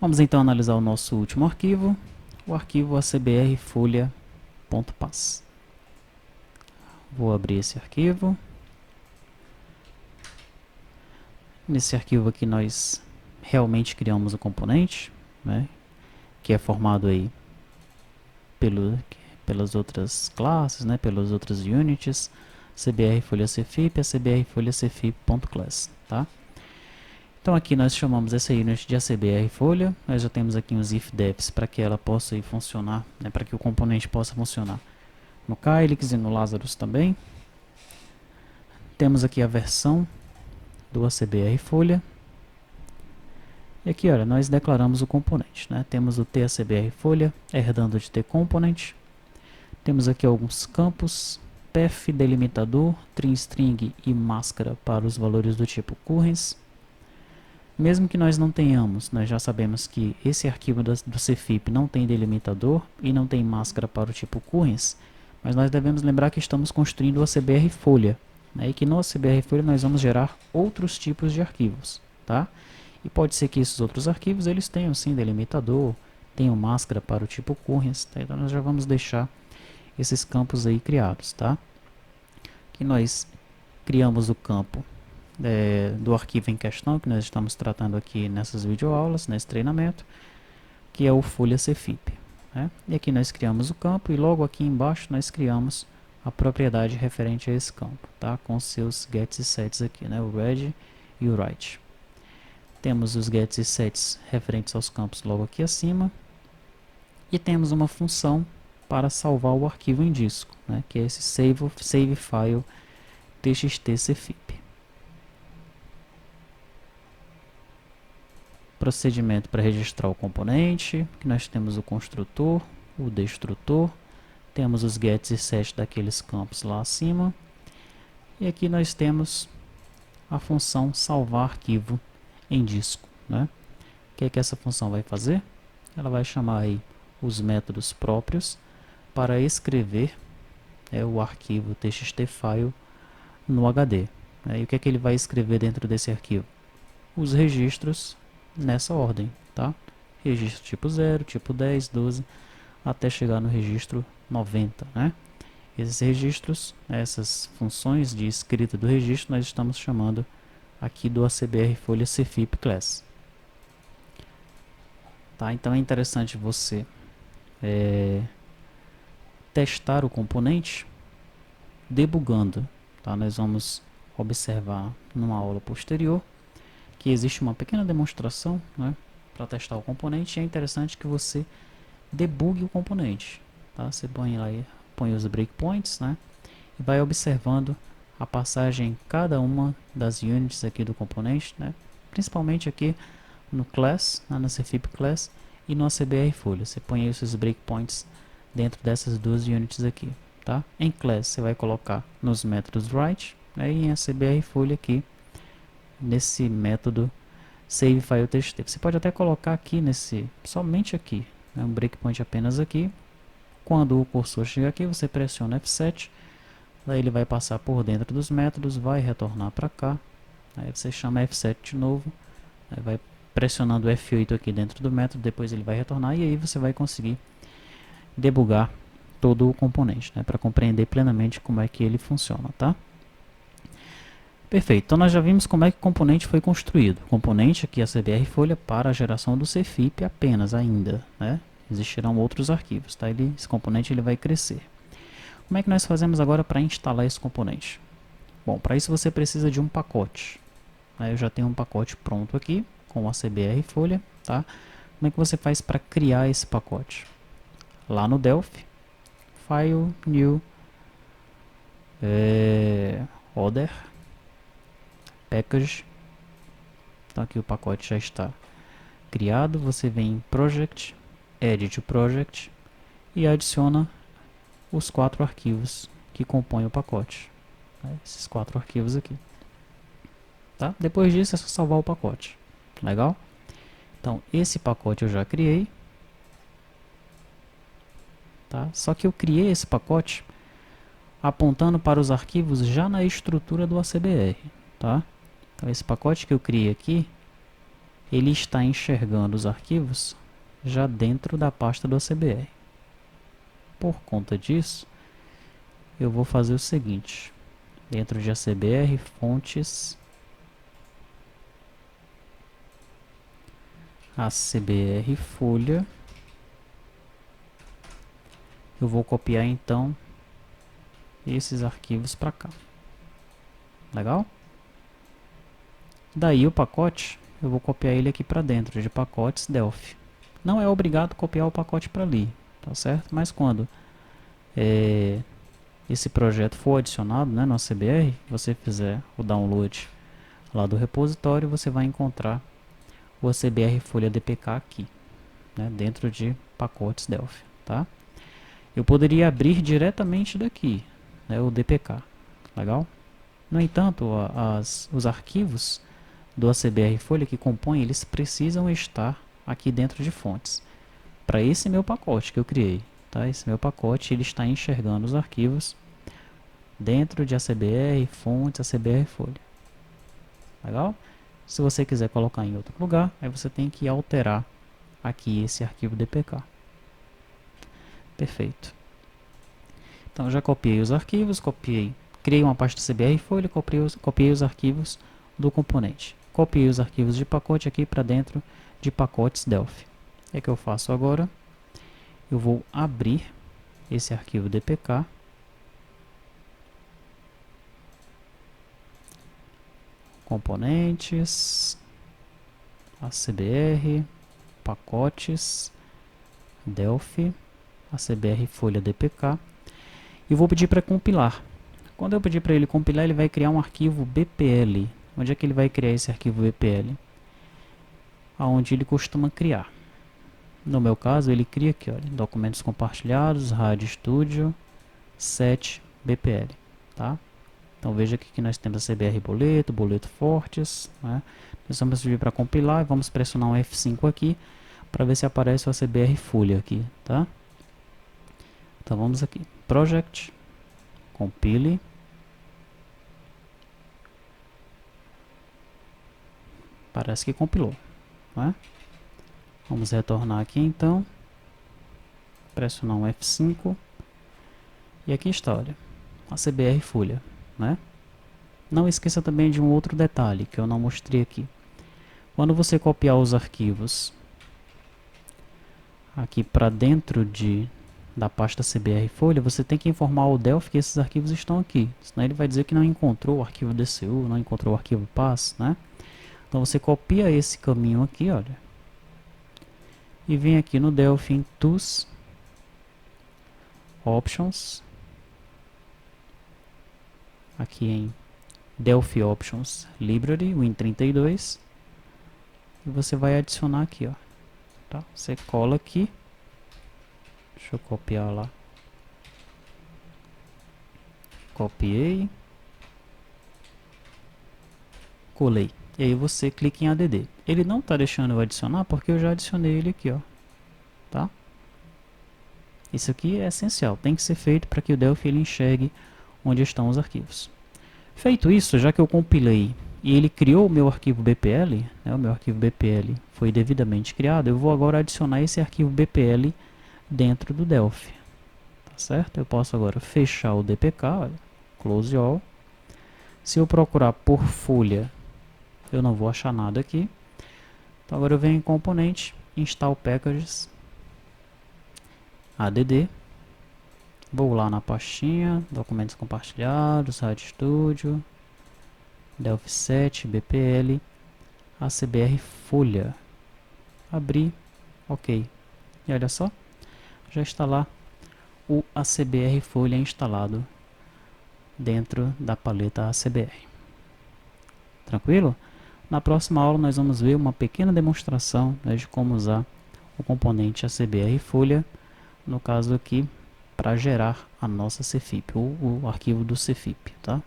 Vamos então analisar o nosso último arquivo, o arquivo acbrfolha.pass. Vou abrir esse arquivo. Nesse arquivo aqui nós realmente criamos o componente, né, que é formado aí pelas outras classes, né, pelas outras units, CBR folha CFIP e a CBR folha CFIP.class, tá? Então aqui nós chamamos essa unit de ACBR folha, nós já temos aqui uns if-defs para que ela possa aí funcionar, né, para que o componente possa funcionar no Calyx e no Lazarus também. Temos aqui a versão do ACBR folha. E aqui, olha, nós declaramos o componente, né? Temos o TACBR folha herdando de tComponent. Temos aqui alguns campos, path, delimitador, trim-string e máscara para os valores do tipo currents. Mesmo que nós não tenhamos, nós já sabemos que esse arquivo do CFIP não tem delimitador e não tem máscara para o tipo currents, mas nós devemos lembrar que estamos construindo o ACBR folha, né? E que no ACBR folha nós vamos gerar outros tipos de arquivos, tá? E pode ser que esses outros arquivos eles tenham sim delimitador, tenham máscara para o tipo currents, tá? Então nós já vamos deixar esses campos aí criados, tá? Que nós criamos o campo do arquivo em questão, que nós estamos tratando aqui nessas videoaulas, nesse treinamento, que é o folha CFIP, né? E aqui nós criamos o campo e logo aqui embaixo nós criamos a propriedade referente a esse campo, tá? Com seus gets e sets aqui, né? O read e o write. Temos os gets e sets referentes aos campos logo aqui acima. E temos uma função para salvar o arquivo em disco, né? Que é esse save file txt cfip. Procedimento para registrar o componente, que nós temos o construtor, o destrutor, temos os gets e sets daqueles campos lá acima, e aqui nós temos a função salvar arquivo em disco, né? O que é que essa função vai fazer? Ela vai chamar aí os métodos próprios para escrever o arquivo txt file no HD. E o que é que ele vai escrever dentro desse arquivo? Os registros nessa ordem, tá? Registro tipo 0, tipo 10, 12, até chegar no registro 90, né? Esses registros, essas funções de escrita do registro, nós estamos chamando aqui do ACBR folha CFIP class. Tá? Então é interessante você testar o componente debugando, tá? Nós vamos observar numa aula posterior que existe uma pequena demonstração, né, para testar o componente, e é interessante que você debugue o componente, tá? Você põe os breakpoints, né, e vai observando a passagem em cada uma das units aqui do componente, né, principalmente aqui no class, na CFIP class e no ACBR folha. Você põe aí os seus breakpoints dentro dessas duas units aqui, tá? Em class você vai colocar nos métodos write, né, e em ACBR folha aqui nesse método save file txt. Você pode até colocar aqui somente aqui, né, um breakpoint apenas aqui. Quando o cursor chegar aqui, você pressiona F7, daí ele vai passar por dentro dos métodos, vai retornar para cá, aí você chama F7 de novo, aí vai pressionando F8 aqui dentro do método, depois ele vai retornar e aí você vai conseguir debugar todo o componente, né, para compreender plenamente como é que ele funciona, tá? Perfeito, então nós já vimos como é que o componente foi construído. O componente aqui é a CBR folha para a geração do CFIP apenas ainda, né? Existirão outros arquivos, tá? Esse componente ele vai crescer. Como é que nós fazemos agora para instalar esse componente? Bom, para isso você precisa de um pacote. Eu já tenho um pacote pronto aqui com a CBR folha, tá? Como é que você faz para criar esse pacote? Lá no Delphi, File, New, Other, Package. Então aqui o pacote já está criado. Você vem em Project, Edit Project e adiciona os 4 arquivos que compõem o pacote, né? Esses 4 arquivos aqui, tá? Depois disso é só salvar o pacote. Legal? Então esse pacote eu já criei, tá? Só que eu criei esse pacote apontando para os arquivos já na estrutura do ACBR, tá? Então esse pacote que eu criei aqui, ele está enxergando os arquivos já dentro da pasta do ACBR. Por conta disso, eu vou fazer o seguinte: dentro de ACBR, fontes, ACBR folha, eu vou copiar então esses arquivos para cá. Legal? Daí o pacote, eu vou copiar ele aqui para dentro de pacotes Delphi. Não é obrigado copiar o pacote para ali, tá certo? Mas quando esse projeto for adicionado, né, no ACBR, você fizer o download lá do repositório, você vai encontrar o ACBR folha DPK aqui, né, dentro de pacotes Delphi, tá? Eu poderia abrir diretamente daqui, né, o DPK, legal? No entanto, os arquivos do ACBR folha que compõem, eles precisam estar aqui dentro de fontes. Para esse meu pacote que eu criei, tá? Esse meu pacote, ele está enxergando os arquivos dentro de ACBR, fontes, ACBR folha. Legal? Se você quiser colocar em outro lugar, aí você tem que alterar aqui esse arquivo DPK. Perfeito. Então eu já copiei os arquivos, criei uma pasta CBR folha, copiei os arquivos do componente. Copiei os arquivos de pacote aqui para dentro de pacotes Delphi. O que eu faço agora? Eu vou abrir esse arquivo DPK. Componentes, ACBR, pacotes, Delphi, ACBR folha DPK. E vou pedir para compilar. Quando eu pedir para ele compilar, ele vai criar um arquivo BPL. Onde é que ele vai criar esse arquivo BPL? Aonde ele costuma criar. No meu caso, ele cria aqui, olha, documentos compartilhados, RadioStudio, 7 BPL, tá? Então veja aqui que nós temos a CBR boleto, boleto fortes, né? Nós vamos vir para compilar e vamos pressionar um F5 aqui para ver se aparece o CBR folha aqui, tá? Então vamos aqui, Project, compile. Parece que compilou, né? Vamos retornar aqui então, pressionar um F5 e aqui está, olha, a CBR folha, né? Não esqueça também de um outro detalhe que eu não mostrei aqui. Quando você copiar os arquivos aqui para dentro da pasta CBR folha, você tem que informar o Delphi que esses arquivos estão aqui. Senão ele vai dizer que não encontrou o arquivo DCU, não encontrou o arquivo PAS, né? Então você copia esse caminho aqui, olha, e vem aqui no Delphi em Tools, Options, aqui em Delphi Options Library, Win32, e você vai adicionar aqui, ó, tá? Você cola aqui, deixa eu copiar lá, copiei, colei, e aí você clica em ADD. Ele não está deixando eu adicionar porque eu já adicionei ele aqui, ó, tá? Isso aqui é essencial, tem que ser feito para que o Delphi ele enxergue onde estão os arquivos. Feito isso, já que eu compilei e ele criou o meu arquivo BPL, né, o meu arquivo BPL foi devidamente criado, eu vou agora adicionar esse arquivo BPL dentro do Delphi, tá certo? Eu posso agora fechar o DPK, olha, Close All. Se eu procurar por folha, eu não vou achar nada aqui. Então agora eu venho em componente, Install Packages, ADD, vou lá na pastinha, documentos compartilhados, RadioStudio, Delphi 7, BPL, ACBR folha, abrir, ok, e olha só, já está lá o ACBR folha instalado dentro da paleta ACBR. Tranquilo? Na próxima aula nós vamos ver uma pequena demonstração, né, de como usar o componente ACBR folha, no caso aqui, para gerar a nossa CFIP, ou o arquivo do CFIP, tá?